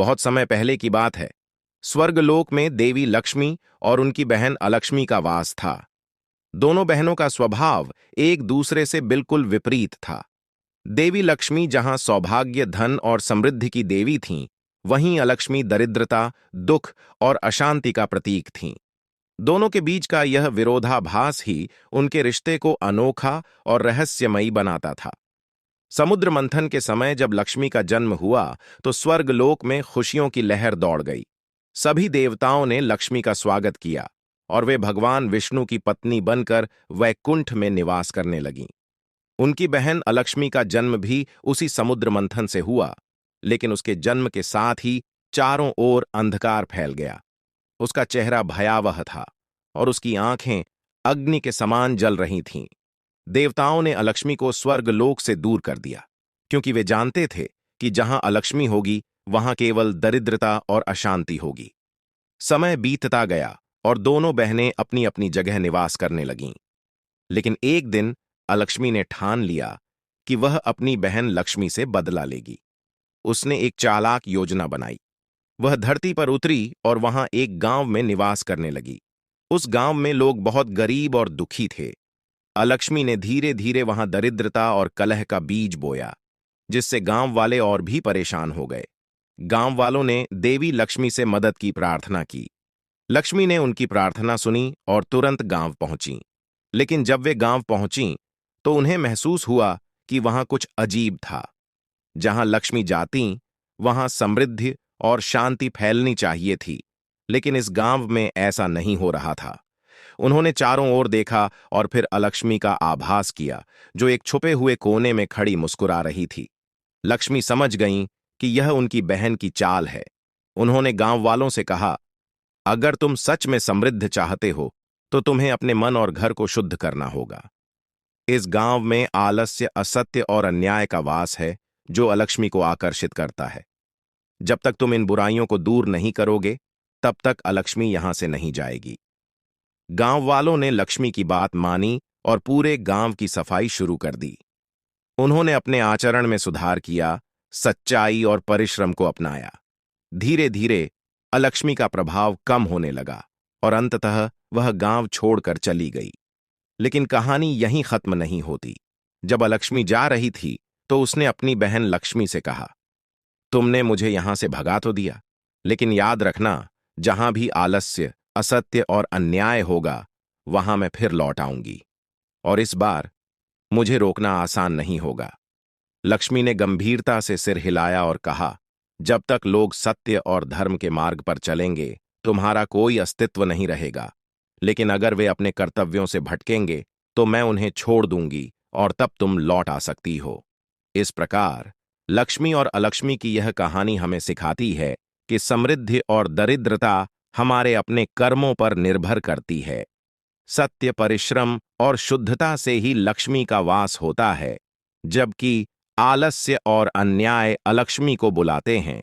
बहुत समय पहले की बात है। स्वर्गलोक में देवी लक्ष्मी और उनकी बहन अलक्ष्मी का वास था। दोनों बहनों का स्वभाव एक दूसरे से बिल्कुल विपरीत था। देवी लक्ष्मी जहां सौभाग्य, धन और समृद्धि की देवी थीं, वहीं अलक्ष्मी दरिद्रता, दुख और अशांति का प्रतीक थीं। दोनों के बीच का यह विरोधाभास ही उनके रिश्ते को अनोखा और रहस्यमयी बनाता था। समुद्र मंथन के समय जब लक्ष्मी का जन्म हुआ तो स्वर्गलोक में खुशियों की लहर दौड़ गई। सभी देवताओं ने लक्ष्मी का स्वागत किया और वे भगवान विष्णु की पत्नी बनकर वैकुंठ में निवास करने लगीं। उनकी बहन अलक्ष्मी का जन्म भी उसी समुद्र मंथन से हुआ, लेकिन उसके जन्म के साथ ही चारों ओर अंधकार फैल गया। उसका चेहरा भयावह था और उसकी आंखें अग्नि के समान जल रही थीं। देवताओं ने अलक्ष्मी को स्वर्गलोक से दूर कर दिया, क्योंकि वे जानते थे कि जहां अलक्ष्मी होगी वहां केवल दरिद्रता और अशांति होगी। समय बीतता गया और दोनों बहनें अपनी अपनी जगह निवास करने लगीं। लेकिन एक दिन अलक्ष्मी ने ठान लिया कि वह अपनी बहन लक्ष्मी से बदला लेगी। उसने एक चालाक योजना बनाई। वह धरती पर उतरी और वहां एक गांव में निवास करने लगी। उस गांव में लोग बहुत गरीब और दुखी थे। अलक्ष्मी ने धीरे धीरे वहां दरिद्रता और कलह का बीज बोया, जिससे गांव वाले और भी परेशान हो गए। गांव वालों ने देवी लक्ष्मी से मदद की प्रार्थना की। लक्ष्मी ने उनकी प्रार्थना सुनी और तुरंत गांव पहुंची। लेकिन जब वे गांव पहुंची तो उन्हें महसूस हुआ कि वहां कुछ अजीब था। जहां लक्ष्मी जाती वहां समृद्धि और शांति फैलनी चाहिए थी, लेकिन इस गांव में ऐसा नहीं हो रहा था। उन्होंने चारों ओर देखा और फिर अलक्ष्मी का आभास किया, जो एक छुपे हुए कोने में खड़ी मुस्कुरा रही थी। लक्ष्मी समझ गईं कि यह उनकी बहन की चाल है। उन्होंने गांव वालों से कहा, अगर तुम सच में समृद्ध चाहते हो तो तुम्हें अपने मन और घर को शुद्ध करना होगा। इस गांव में आलस्य, असत्य और अन्याय का वास है, जो अलक्ष्मी को आकर्षित करता है। जब तक तुम इन बुराइयों को दूर नहीं करोगे, तब तक अलक्ष्मी यहां से नहीं जाएगी। गांव वालों ने लक्ष्मी की बात मानी और पूरे गांव की सफाई शुरू कर दी। उन्होंने अपने आचरण में सुधार किया, सच्चाई और परिश्रम को अपनाया। धीरे धीरे अलक्ष्मी का प्रभाव कम होने लगा और अंततः वह गांव छोड़कर चली गई। लेकिन कहानी यहीं खत्म नहीं होती। जब अलक्ष्मी जा रही थी तो उसने अपनी बहन लक्ष्मी से कहा, तुमने मुझे यहां से भगा तो दिया, लेकिन याद रखना, जहां भी आलस्य, असत्य और अन्याय होगा वहां मैं फिर लौट आऊंगी, और इस बार मुझे रोकना आसान नहीं होगा। लक्ष्मी ने गंभीरता से सिर हिलाया और कहा, जब तक लोग सत्य और धर्म के मार्ग पर चलेंगे तुम्हारा कोई अस्तित्व नहीं रहेगा। लेकिन अगर वे अपने कर्तव्यों से भटकेंगे तो मैं उन्हें छोड़ दूंगी और तब तुम लौट आ सकती हो। इस प्रकार लक्ष्मी और अलक्ष्मी की यह कहानी हमें सिखाती है कि समृद्धि और दरिद्रता हमारे अपने कर्मों पर निर्भर करती है। सत्य, परिश्रम और शुद्धता से ही लक्ष्मी का वास होता है, जबकि आलस्य और अन्याय अलक्ष्मी को बुलाते हैं।